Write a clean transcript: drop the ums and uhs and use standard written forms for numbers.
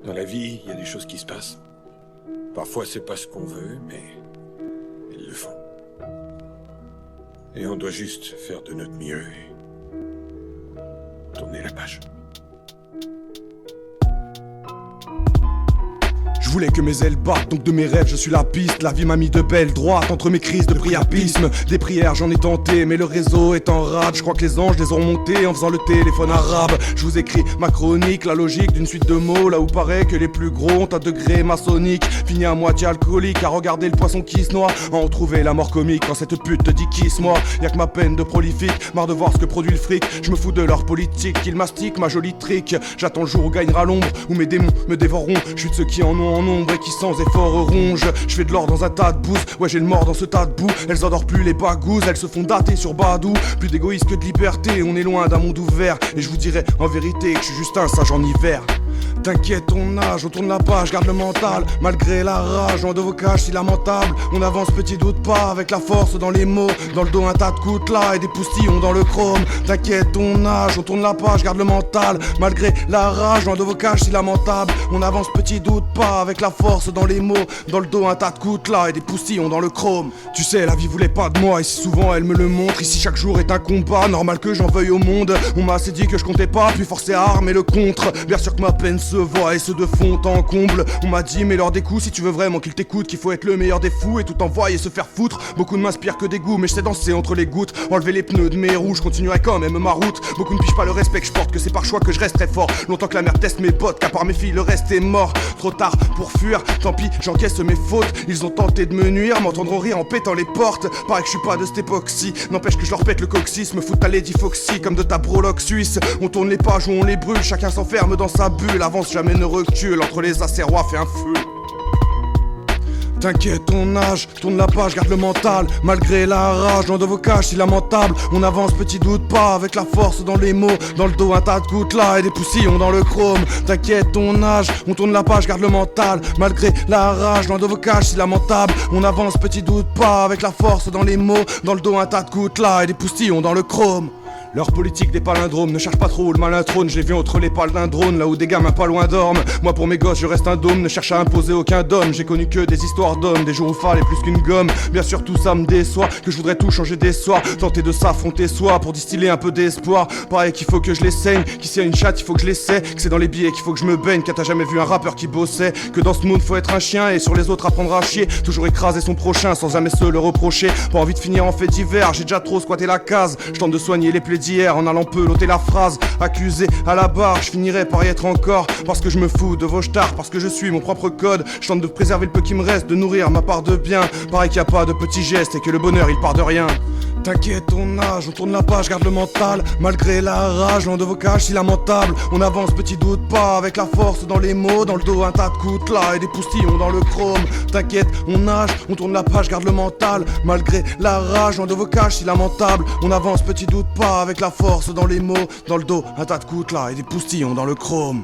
Dans la vie, il y a des choses qui se passent. Parfois, c'est pas ce qu'on veut, mais elles le font. Et on doit juste faire de notre mieux et tourner la page. Je voulais que mes ailes battent, donc de mes rêves je suis la piste. La vie m'a mis de belles droites entre mes crises de priapisme. Des prières j'en ai tenté, mais le réseau est en rade. Je crois que les anges les ont remontés en faisant le téléphone arabe. Je vous écris ma chronique, la logique d'une suite de mots. Là où paraît que les plus gros ont un degré maçonnique. Fini à moitié alcoolique, à regarder le poisson qui se noie, à en trouver la mort comique quand cette pute te dit kiss-moi. Y'a que ma peine de prolifique, marre de voir ce que produit le fric. Je me fous de leur politique, qu'ils mastiquent ma jolie trick. J'attends le jour où gagnera l'ombre, où mes démons me dévoreront. Je suis de ceux qui en ont en nombre et qui sans effort rongent. Je fais de l'or dans un tas de bouse, ouais j'ai le mort dans ce tas de boue. Elles endorment plus les bagouzes, elles se font dater sur Badou. Plus d'égoïsme que de liberté, on est loin d'un monde ouvert. Et je vous dirais en vérité que je suis juste un sage en hiver. T'inquiète ton âge, on tourne la page, garde le mental. Malgré la rage, loin de vos cages si lamentable. On avance petit doute pas, avec la force dans les mots. Dans le dos un tas de coups là et des poustillons dans le chrome. T'inquiète ton âge, on tourne la page, garde le mental. Malgré la rage, loin de vos cages si lamentable. On avance petit doute pas, avec la force dans les mots. Dans le dos un tas de coups là et des poustillons dans le chrome. Tu sais la vie voulait pas de moi et si souvent elle me le montre. Ici chaque jour est un combat, normal que j'en veuille au monde. On m'a assez dit que je comptais pas, puis forcé à armer le contre. Bien sûr que ma peine se voit et ce de fond en comble. On m'a dit mais lors des coups si tu veux vraiment qu'il t'écoute, qu'il faut être le meilleur des fous et tout envoyer se faire foutre. Beaucoup ne m'inspirent que des goûts, mais je sais danser entre les gouttes. Enlever les pneus de mes roues, je continuerai quand même ma route. Beaucoup ne pigent pas le respect que je porte, que c'est par choix que je reste très fort. Longtemps que la mère teste mes bottes, qu'à part mes filles le reste est mort. Trop tard pour fuir, tant pis j'encaisse mes fautes. Ils ont tenté de me nuire, m'entendront rire en pétant les portes. Pareil que je suis pas de cette époxy, n'empêche que je leur pète le coccyx. Me foutent à Lady Foxy comme de ta broloque suisse. On tourne les pages ou on les brûle, chacun s'enferme dans sa bulle. Avance jamais ne recule, entre les acérois fait un feu. T'inquiète ton âge, tourne la page, garde le mental. Malgré la rage, loin de vos cages si lamentable. On avance petit doute pas, avec la force dans les mots. Dans le dos un tas de gouttes là et des poustillons dans le chrome. T'inquiète ton âge, on tourne la page, garde le mental. Malgré la rage, loin de vos cages si lamentable. On avance petit doute pas, avec la force dans les mots. Dans le dos un tas de gouttes là et des poustillons dans le chrome. Leur politique des palindromes ne cherche pas trop le malin trône. Je les viens entre les pales d'un drone, là où des gamins pas loin dorment. Moi pour mes gosses je reste un dôme, ne cherche à imposer aucun dôme. J'ai connu que des histoires d'hommes, des jours où fallait plus qu'une gomme. Bien sûr tout ça me déçoit, que je voudrais tout changer des soirs. Tenter de s'affronter soi pour distiller un peu d'espoir. Pareil qu'il faut que je les saigne, qu'ici y a une chatte il faut que je l'essaie. Que c'est dans les billets qu'il faut que je me baigne, car t'as jamais vu un rappeur qui bossait. Que dans ce monde faut être un chien et sur les autres apprendre à chier. Toujours écraser son prochain sans jamais se le reprocher. Pas envie de finir en fait divers, j'ai déjà trop squatté la case. Je tente de soigner les plaies d'hier en allant peu l'ôter la phrase. Accusé à la barre, je finirai par y être encore. Parce que je me fous de vos stars, parce que je suis mon propre code. Je tente de préserver le peu qui me reste, de nourrir ma part de bien. Pareil qu'il n'y a pas de petits gestes et que le bonheur il part de rien. T'inquiète ton âge, on tourne la page, garde le mental. Malgré la rage, loin de vos cages si lamentable. On avance petit doute pas, avec la force dans les mots. Dans le dos un tas de coups là et des poustillons dans le chrome. T'inquiète, on nage, on tourne la page, garde le mental. Malgré la rage, loin de vos cages si lamentable. On avance petit doute pas, avec la force dans les mots. Dans le dos un tas de coups là et des poustillons dans le chrome.